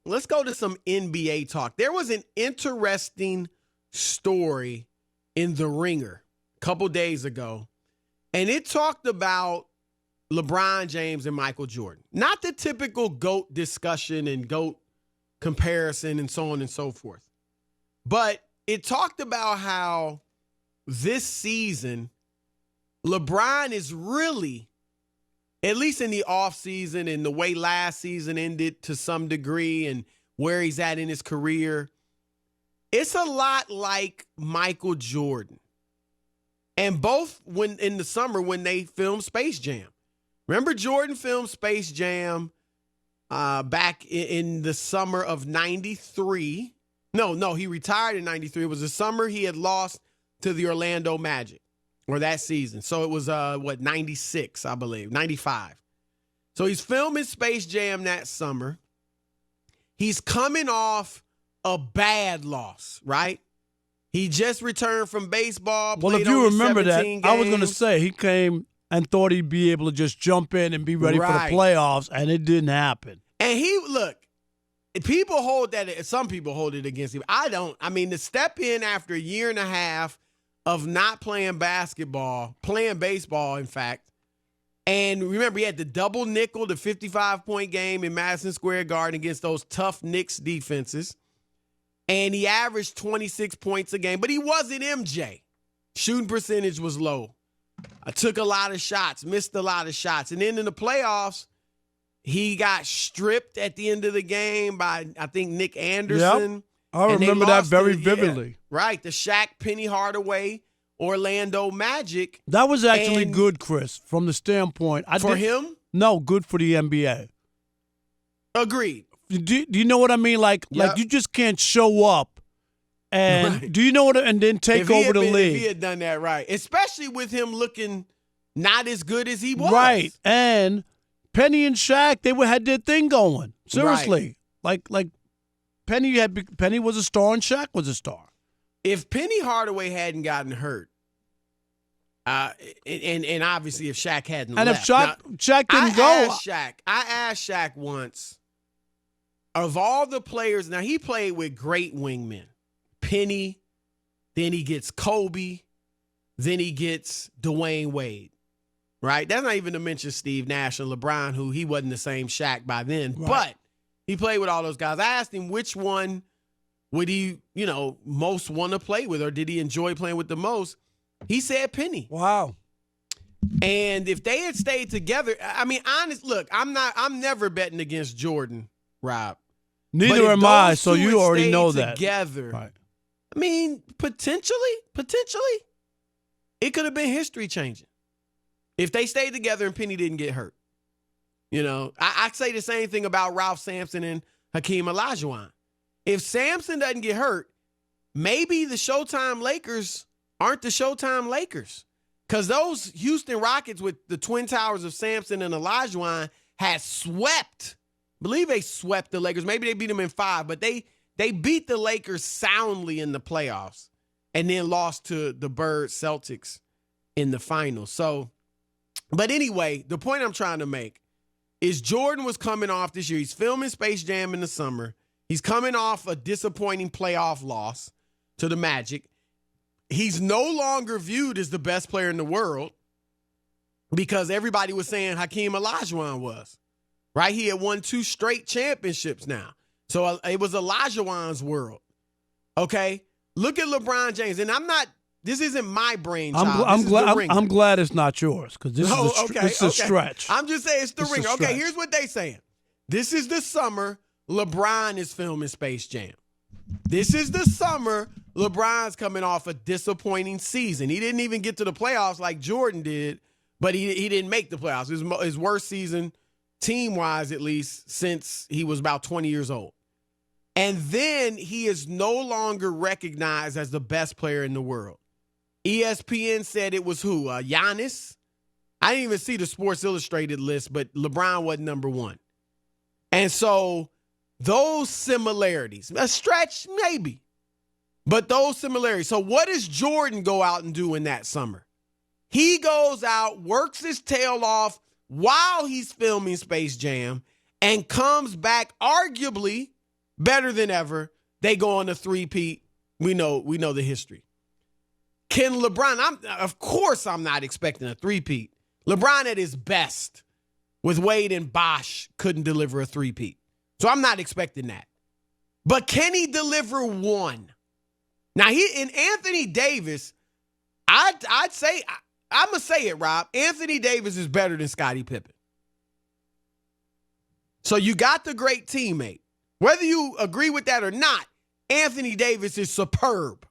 let's go to some NBA talk. There was an interesting story in The Ringer a couple days ago, and it talked about LeBron James and Michael Jordan. Not the typical GOAT discussion and GOAT comparison and so on and so forth. But it talked about how this season, LeBron is really, at least in the offseason and the way last season ended to some degree and where he's at in his career, it's a lot like Michael Jordan. And both when in the summer when they filmed Space Jam. Remember Jordan filmed Space Jam back in the summer of 93. No, he retired in 93. It was the summer he had lost to the Orlando Magic, or that season. So it was, 96, I believe, 95. So he's filming Space Jam that summer. He's coming off a bad loss, right? He just returned from baseball. Well, if you remember that, games. I was going to say he came and thought he'd be able to just jump in and be ready for the playoffs, and it didn't happen. And people hold that. Some people hold it against him. I don't. I mean, to step in after a year and a half of not playing playing baseball, in fact, and remember, he had the double nickel, the 55-point game in Madison Square Garden against those tough Knicks defenses, and he averaged 26 points a game, but he wasn't MJ. Shooting percentage was low. I took a lot of shots, missed a lot of shots. And then in the playoffs, he got stripped at the end of the game by, I think, Nick Anderson. Yep. I remember that very vividly. Yeah, right, the Shaq, Penny Hardaway, Orlando Magic. That was actually good, Chris, from the standpoint. Him? No, good for the NBA. Agreed. Do you know what I mean? Like you just can't show up. And right. Do you know what? And then take over the league. If he had done that right, especially with him looking not as good as he was. Right. And Penny and Shaq, they had their thing going. Seriously. Right. Like Penny was a star and Shaq was a star. If Penny Hardaway hadn't gotten hurt, and obviously if Shaq hadn't and left. And if Shaq didn't I asked Shaq once, of all the players, now he played with great wingmen. Penny, then he gets Kobe, then he gets Dwayne Wade, right? That's not even to mention Steve Nash and LeBron, who he wasn't the same Shaq by then, right. But he played with all those guys. I asked him which one would he, most want to play with, or did he enjoy playing with the most? He said Penny. Wow. And if they had stayed together, I mean, look, I'm never betting against Jordan, Rob. Neither am I, so you already know that. Together. Right. I mean, potentially, it could have been history changing if they stayed together and Penny didn't get hurt. I say the same thing about Ralph Sampson and Hakeem Olajuwon. If Sampson doesn't get hurt, maybe the Showtime Lakers aren't the Showtime Lakers, because those Houston Rockets with the Twin Towers of Sampson and Olajuwon had swept. I believe they swept the Lakers. Maybe they beat them in 5, but they beat the Lakers soundly in the playoffs and then lost to the Bird Celtics in the finals. So, but anyway, the point I'm trying to make is Jordan was coming off this year. He's filming Space Jam in the summer. He's coming off a disappointing playoff loss to the Magic. He's no longer viewed as the best player in the world because everybody was saying Hakeem Olajuwon was, right? He had won 2 straight championships now. So it was Olajuwon's world. Okay? Look at LeBron James. And this isn't my brainchild. I'm glad it's not yours, because this is a stretch. I'm just saying it's the Ringer. Okay, here's what they saying. This is the summer LeBron is filming Space Jam. This is the summer LeBron's coming off a disappointing season. He didn't even get to the playoffs like Jordan did, but he didn't make the playoffs. It was his worst season, team-wise at least, since he was about 20 years old. And then he is no longer recognized as the best player in the world. ESPN said it was who? Giannis? I didn't even see the Sports Illustrated list, but LeBron wasn't number 1. And so those similarities, a stretch maybe, but those similarities. So what does Jordan go out and do in that summer? He goes out, works his tail off while he's filming Space Jam, and comes back arguably better than ever. They go on a three-peat. We know the history. Can LeBron? Of course I'm not expecting a three-peat. LeBron at his best with Wade and Bosh couldn't deliver a three-peat. So I'm not expecting that. But can he deliver one? Now, in Anthony Davis, I'd say, I'm going to say it, Rob. Anthony Davis is better than Scottie Pippen. So you got the great teammate. Whether you agree with that or not, Anthony Davis is superb.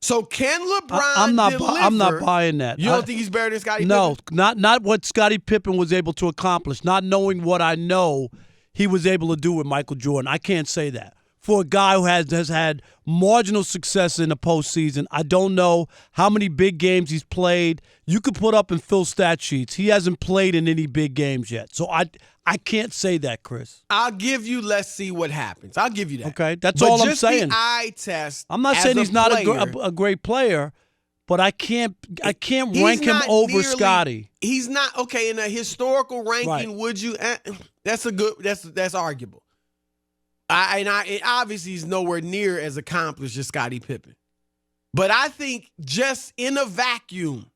So can LeBron deliver? I'm not buying that. You don't think he's better than Scottie Pippen? No, not what Scottie Pippen was able to accomplish. Not knowing what I know he was able to do with Michael Jordan. I can't say that. For a guy who has had marginal success in the postseason, I don't know how many big games he's played. You could put up and fill stat sheets. He hasn't played in any big games yet. So I can't say that, Chris. I'll give you let's see what happens. I'll give you that. Okay, that's all I'm saying. The eye test. I'm not saying he's not a great player, but I can't rank him over Scottie. He's not okay in a historical ranking. Right. Would you? That's arguable. Obviously he's nowhere near as accomplished as Scottie Pippen. But I think just in a vacuum,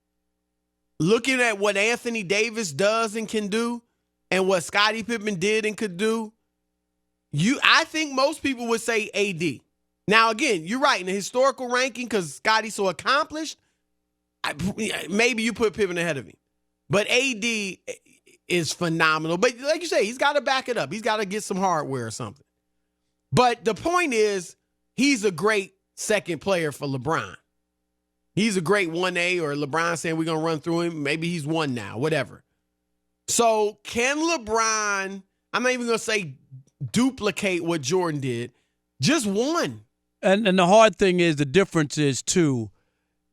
looking at what Anthony Davis does and can do, and what Scottie Pippen did and could do, I think most people would say AD. Now, again, you're right. In the historical ranking, because Scottie's so accomplished, maybe you put Pippen ahead of him. But AD is phenomenal. But like you say, he's got to back it up. He's got to get some hardware or something. But the point is, he's a great second player for LeBron. He's a great 1A, or LeBron saying we're going to run through him. Maybe he's one now, whatever. So can LeBron, I'm not even going to say duplicate what Jordan did, just one. And the hard thing is, the difference is, too,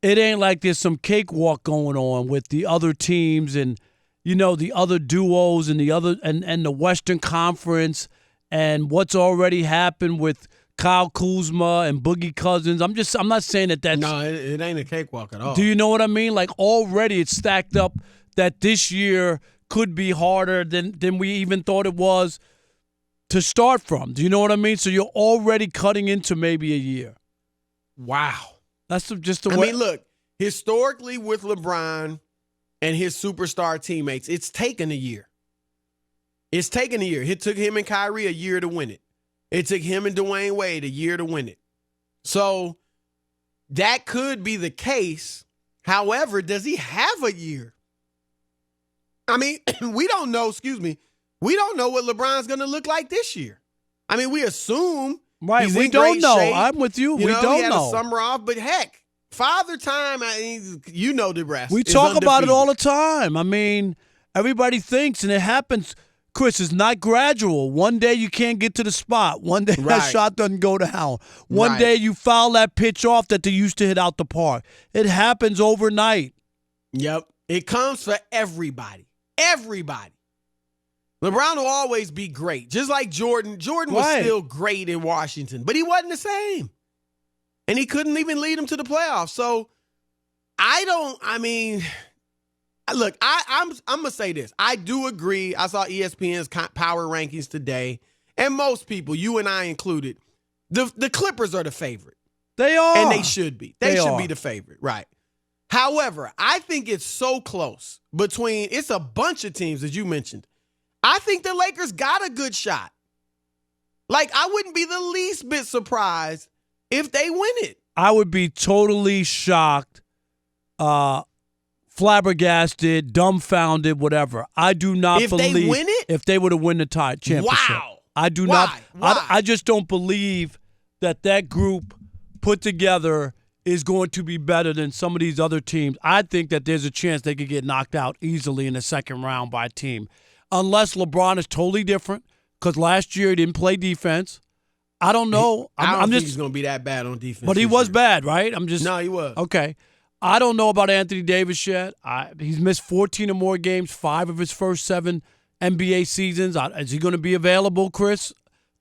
it ain't like there's some cakewalk going on with the other teams and, the other duos and the Western Conference and what's already happened with Kyle Kuzma and Boogie Cousins. I'm not saying that's... No, it ain't a cakewalk at all. Do you know what I mean? Like, already it's stacked up that this year could be harder than we even thought it was to start from. Do you know what I mean? So you're already cutting into maybe a year. Wow. That's just the way. I mean, look, historically with LeBron and his superstar teammates, it's taken a year. It's taken a year. It took him and Kyrie a year to win it. It took him and Dwayne Wade a year to win it. So that could be the case. However, does he have a year? I mean, we don't know, we don't know what LeBron's going to look like this year. I mean, we assume right. he's we in don't great know. shape. I'm with you. We don't he had know. A summer off, but heck, Father Time, the rest. We talk about it all the time. I mean, everybody thinks, and it happens, Chris, it's not gradual. One day you can't get to the spot. One day that shot doesn't go down. One day you foul that pitch off that they used to hit out the park. It happens overnight. Yep. It comes for everybody. Everybody. LeBron will always be great. Just like Jordan. Jordan was still great in Washington, but he wasn't the same. And he couldn't even lead them to the playoffs. So look, I'm going to say this. I do agree. I saw ESPN's power rankings today. And most people, you and I included, the Clippers are the favorite. They are. And they should be. They should be the favorite. Right. However, I think it's so close between, it's a bunch of teams, as you mentioned. I think the Lakers got a good shot. Like, I wouldn't be the least bit surprised if they win it. I would be totally shocked, flabbergasted, dumbfounded, whatever. I do not believe. If they win it? If they were to win the championship. Wow. I do not. I just don't believe that group put together is going to be better than some of these other teams. I think that there's a chance they could get knocked out easily in the second round by a team. Unless LeBron is totally different, because last year he didn't play defense. I don't know. I don't think he's going to be that bad on defense. But he was bad, right? No, he was. Okay. I don't know about Anthony Davis yet. He's missed 14 or more games, 5 of his first 7 NBA seasons. Is he going to be available, Chris,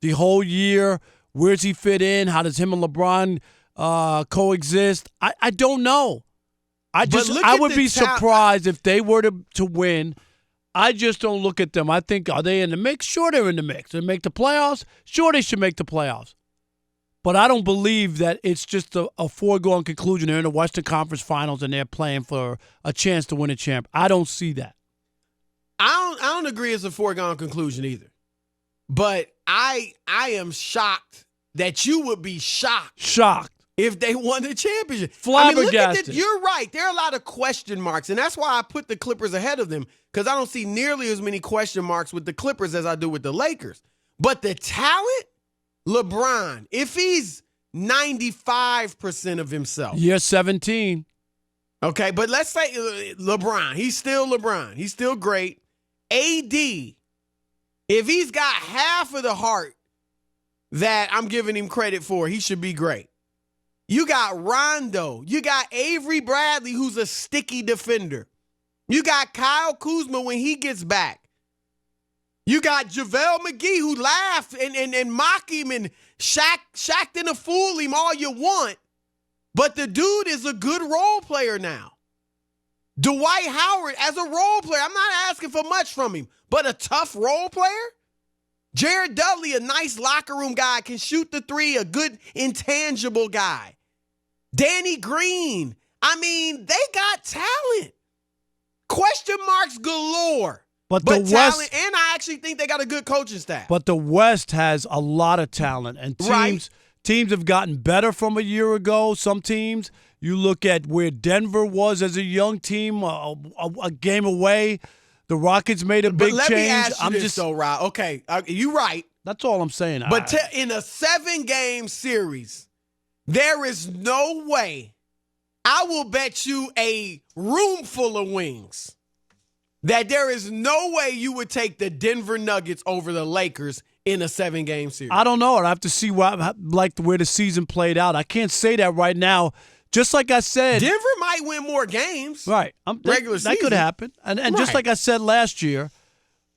the whole year? Where does he fit in? How does him and LeBron coexist? I don't know. I would be surprised if they were to win. I just don't look at them. I think, are they in the mix? Sure, they're in the mix. They make the playoffs? Sure, they should make the playoffs. But I don't believe that it's just a foregone conclusion. They're in the Western Conference Finals and they're playing for a chance to win a champ. I don't see that. I don't agree it's a foregone conclusion either. But I am shocked that you would be shocked if they won the championship. Flabbergasted. You're right. There are a lot of question marks, and that's why I put the Clippers ahead of them, because I don't see nearly as many question marks with the Clippers as I do with the Lakers. But the talent, LeBron, if he's 95% of himself. Year 17. Okay, but let's say LeBron. He's still LeBron. He's still great. AD, if he's got half of the heart that I'm giving him credit for, he should be great. You got Rondo. You got Avery Bradley, who's a sticky defender. You got Kyle Kuzma when he gets back. You got JaVale McGee, who laughed and mock him and shacked and fool him all you want. But the dude is a good role player now. Dwight Howard as a role player, I'm not asking for much from him, but a tough role player? Jared Dudley, a nice locker room guy, can shoot the three, a good intangible guy. Danny Green, they got talent. Question marks galore. But the talent, West, and I actually think they got a good coaching staff. But the West has a lot of talent, and teams have gotten better from a year ago. Some teams, you look at where Denver was as a young team, a game away. The Rockets made a big change. Let me ask you this, though, Rob. Okay, you're right. That's all I'm saying. But in a 7-game series, there is no way. I will bet you a room full of wings that there is no way you would take the Denver Nuggets over the Lakers in a 7-game series. I don't know. I have to see where the season played out. I can't say that right now. Just like I said, Denver might win more games. Right. Regular season. That could happen. And just like I said last year,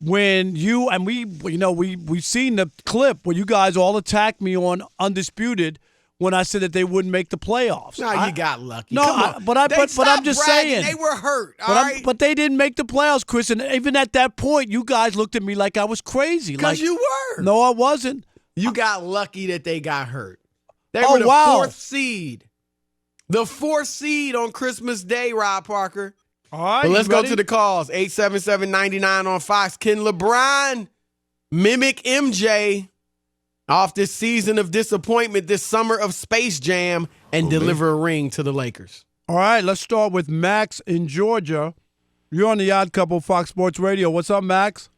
when you and we've seen the clip where you guys all attacked me on Undisputed when I said that they wouldn't make the playoffs. No, you got lucky. No, Come on. but I'm just saying they were hurt. All right? But they didn't make the playoffs, Chris. And even at that point, you guys looked at me like I was crazy. Because you were. No, I wasn't. You got lucky that they got hurt. They were the fourth seed. The 4th seed on Christmas Day, Rob Parker. All right. But let's go to the calls. 877-99 on Fox. Can LeBron mimic MJ off this season of disappointment, this summer of Space Jam, and deliver a ring to the Lakers? All right. Let's start with Max in Georgia. You're on the Odd Couple, Fox Sports Radio. What's up, Max?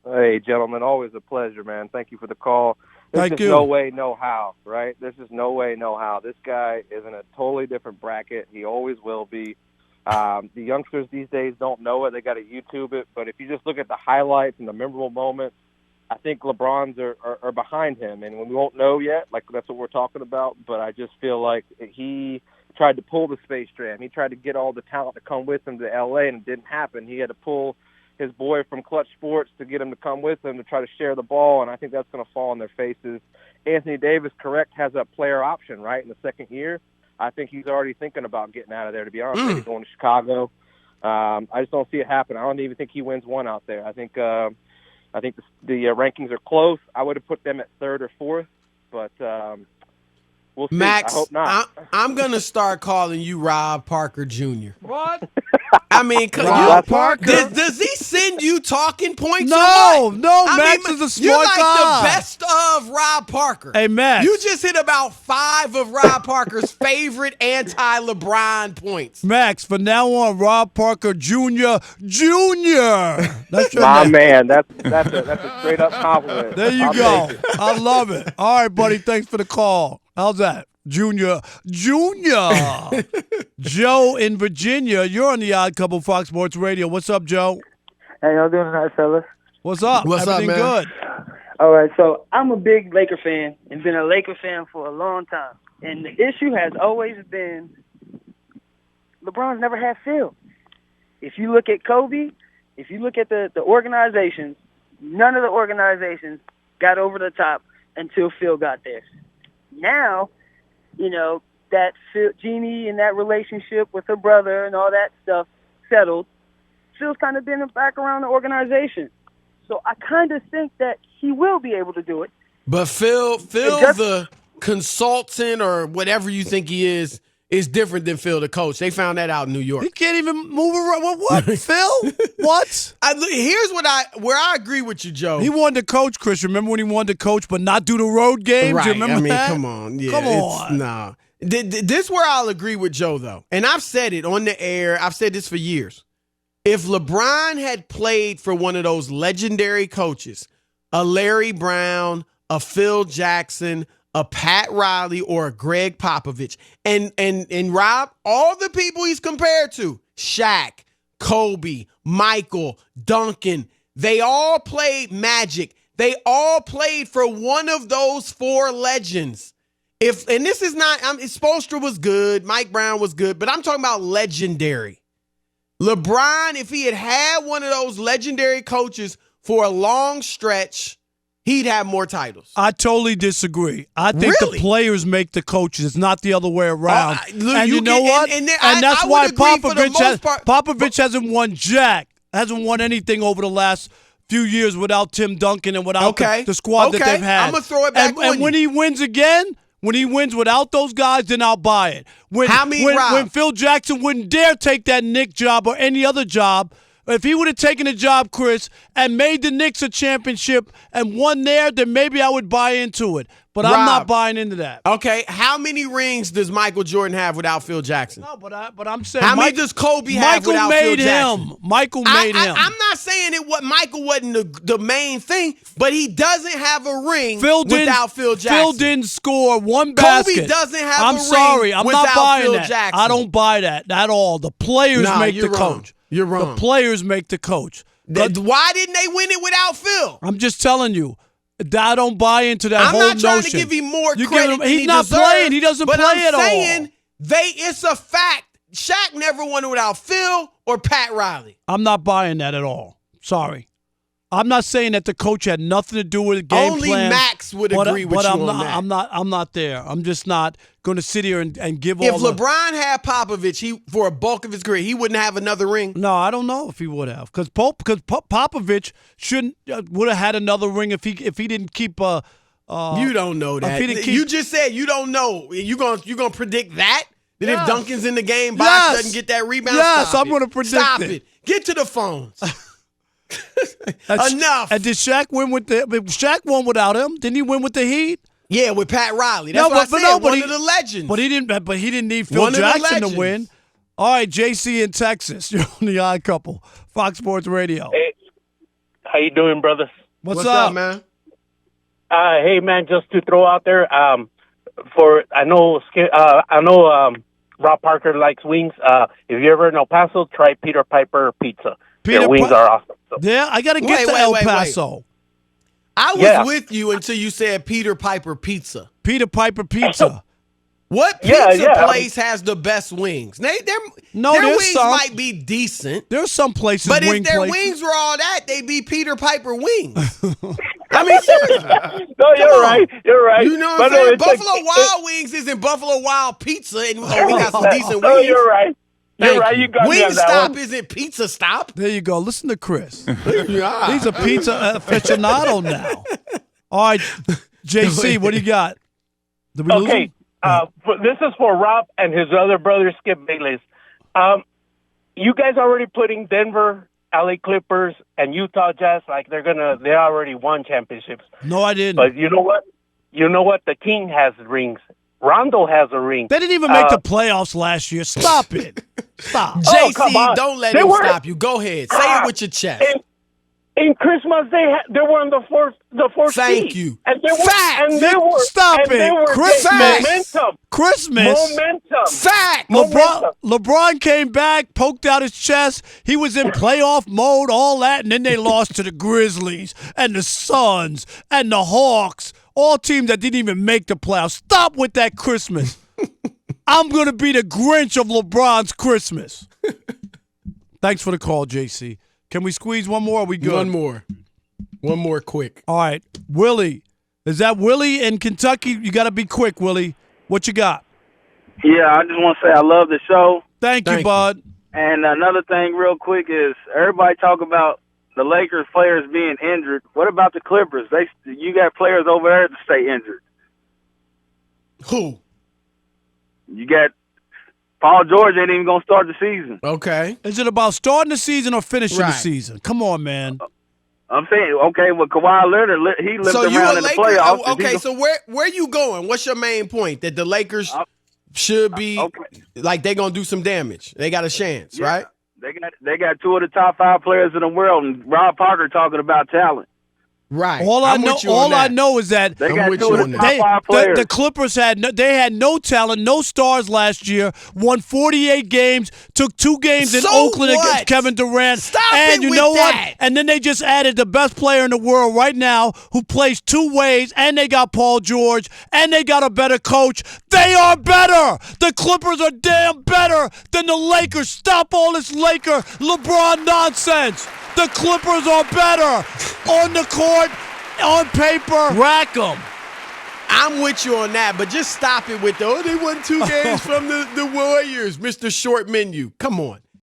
Hey, gentlemen. Always a pleasure, man. Thank you for the call. There's Thank just you. no way, no how, right? There's just no way, no how. This guy is in a totally different bracket. He always will be. The youngsters these days don't know it. They got to YouTube it. But if you just look at the highlights and the memorable moments, I think LeBron's are behind him. And we won't know yet. Like, that's what we're talking about. But I just feel like he tried to pull the Space Jam. He tried to get all the talent to come with him to L.A., and it didn't happen. He had to pull his boy from Clutch Sports to get him to come with him to try to share the ball, and I think that's going to fall on their faces. Anthony Davis, correct, has a player option, right, in the second year. I think he's already thinking about getting out of there, to be honest. He's going to Chicago. I just don't see it happen. I don't even think he wins one out there. I think the rankings are close. I would have put them at 3rd or 4th, but we'll see. Max, I hope not. I'm going to start calling you Rob Parker Jr. What? Rob Parker. Does he send you talking points? No, Max is a smart you're like guy. the best of Rob Parker. Hey, Max. You just hit about 5 of Rob Parker's favorite anti-LeBron points. Max, from now on, Rob Parker Jr. That's your My name. man, that's a straight up compliment. There you I'll go. take it. I love it. All right, buddy. Thanks for the call. How's that? Junior. Joe in Virginia. You're on the Odd Couple, Fox Sports Radio. What's up, Joe? How y'all doing tonight, fellas? What's up? What's up, Everything man? good? All right, so I'm a big Laker fan and been a Laker fan for a long time. And the issue has always been LeBron's never had Phil. If you look at Kobe, if you look at the organizations, none of the organizations got over the top until Phil got there. Now, that Phil, Jeannie and that relationship with her brother and all that stuff settled. Phil's kind of been back around the organization. So I kind of think that he will be able to do it. But Phil, the consultant or whatever you think he is different than Phil, the coach. They found that out in New York. He can't even move around. What? Phil? What? Here's where I agree with you, Joe. He wanted to coach, Chris. Remember when he wanted to coach but not do the road games? Right. You remember that? Come on. Yeah, come on. Nah. This is where I'll agree with Joe, though. And I've said it on the air. I've said this for years. If LeBron had played for one of those legendary coaches, a Larry Brown, a Phil Jackson, a Pat Riley, or a Greg Popovich, and Rob, all the people he's compared to, Shaq, Kobe, Michael, Duncan, they all played Magic. They all played for one of those four legends. And this is not, Spoelstra was good, Mike Brown was good, but I'm talking about legendary. LeBron, if he had one of those legendary coaches for a long stretch, he'd have more titles. I totally disagree. I think the players make the coaches. It's not the other way around. And you know what? And that's why Popovich hasn't won jack. Hasn't won anything over the last few years without Tim Duncan and without the squad that they've had. I'm going to throw it back on And when he wins again, when he wins without those guys, then I'll buy it. When Phil Jackson wouldn't dare take that Knick job or any other job, if he would have taken a job, Chris, and made the Knicks a championship and won there, then maybe I would buy into it. But Rob, I'm not buying into that. Okay, how many rings does Michael Jordan have without Phil Jackson? No, but I'm saying how many does Kobe have without Phil Jackson? Michael made him. I'm not saying Michael wasn't the main thing, but he doesn't have a ring without Phil Jackson. Phil didn't score one basket. Kobe doesn't have a ring I'm without not buying Phil that. Jackson. I don't buy that at all. The players make the coach. You're wrong. The players make the coach. Why didn't they win it without Phil? I'm just telling you. I don't buy into that whole notion. I'm not trying to give him more credit than he's not playing. He doesn't play at all. But I'm saying it's a fact. Shaq never won it without Phil or Pat Riley. I'm not buying that at all. Sorry. I'm not saying that the coach had nothing to do with the game Only plan. Only Max would agree with you on that. I'm not there. I'm just not going to sit here and give all. If LeBron had Popovich, for a bulk of his career, he wouldn't have another ring. No, I don't know if he would have, because Popovich would have had another ring if he didn't keep. You don't know that. You just said you don't know. You gonna predict that? That if Duncan's in the game, Bosh doesn't get that rebound. Yes, I'm going to predict Stop it. Get to the phones. Enough. And did Shaq win with Shaq won without him? Didn't he win with the Heat? Yeah, with Pat Riley. That's what I said. One of the legends. But he didn't need Phil Jackson to win. All right, JC in Texas. You're on the Odd Couple, Fox Sports Radio. Hey, how you doing, brothers? What's up, man? Hey, man, just to throw out there, I know Rob Parker likes wings. If you're ever in El Paso, try Peter Piper Pizza. Their wings are awesome. So. Yeah, I got to get to El Paso. I was with you until you said Peter Piper Pizza. Peter Piper Pizza. What pizza place has the best wings? Their wings might be decent. There's some places, but if their wings were all that, they'd be Peter Piper wings. I mean, seriously. No, you're right. You're right. You know what I'm saying? Buffalo Wild Wings isn't Buffalo Wild Pizza, and we got some decent wings. No, you're right. You're right. You got Wing Stop one. isn't Pizza Stop. There you go. Listen to Chris. He's a pizza aficionado now. All right, JC, what do you got? Okay. This is for Rob and his other brother, Skip Bayless. You guys already putting Denver, LA Clippers, and Utah Jazz like they already won championships. No, I didn't. But you know what? The King has rings. Rondo has a ring. They didn't even make the playoffs last year. Stop it. Stop. JC, don't let him stop you. Go ahead. Say it with your chest. In Christmas, they were in the fourth Thank seed. you. And they were, Fact. And they were, Stop and it. They were Christmas. Momentum. Fact. LeBron came back, poked out his chest. He was in playoff mode, all that, and then they lost to the Grizzlies and the Suns and the Hawks, all teams that didn't even make the playoffs. Stop with that Christmas. I'm going to be the Grinch of LeBron's Christmas. Thanks for the call, JC. Can we squeeze one more? Or are we good? One more quick. All right. Willie. Is that Willie in Kentucky? You got to be quick, Willie. What you got? Yeah, I just want to say I love the show. Thank you, bud. And another thing real quick is everybody talk about the Lakers players being injured. What about the Clippers? You got players over there that stay injured. Who? You got Paul George ain't even going to start the season. Okay. Is it about starting the season or finishing the Right. season? Come on, man. I'm saying, okay, well, Kawhi Leonard, he lived So you around a in the Laker? playoffs. Okay, so where you going? What's your main point? That the Lakers should be like they gonna do some damage. They got a chance, right? They got 2 of the top 5 players in the world, and Rob Parker talking about talent. Right. All I know is that They got with 2 you of on the that. top 5 players. the Clippers had no talent, no stars last year. Won 48 games, took 2 games in So Oakland what? against Kevin Durant. Stop and it you with know that. what? And then they just added the best player in the world right now, who plays 2 ways. And they got Paul George, and they got a better coach. They are better. The Clippers are damn better than the Lakers. Stop all this Laker LeBron nonsense. The Clippers are better on the court. On paper, rack 'em. I'm with you on that, but just stop it with they won 2 games from the Warriors, Mr. Short Menu. Come on.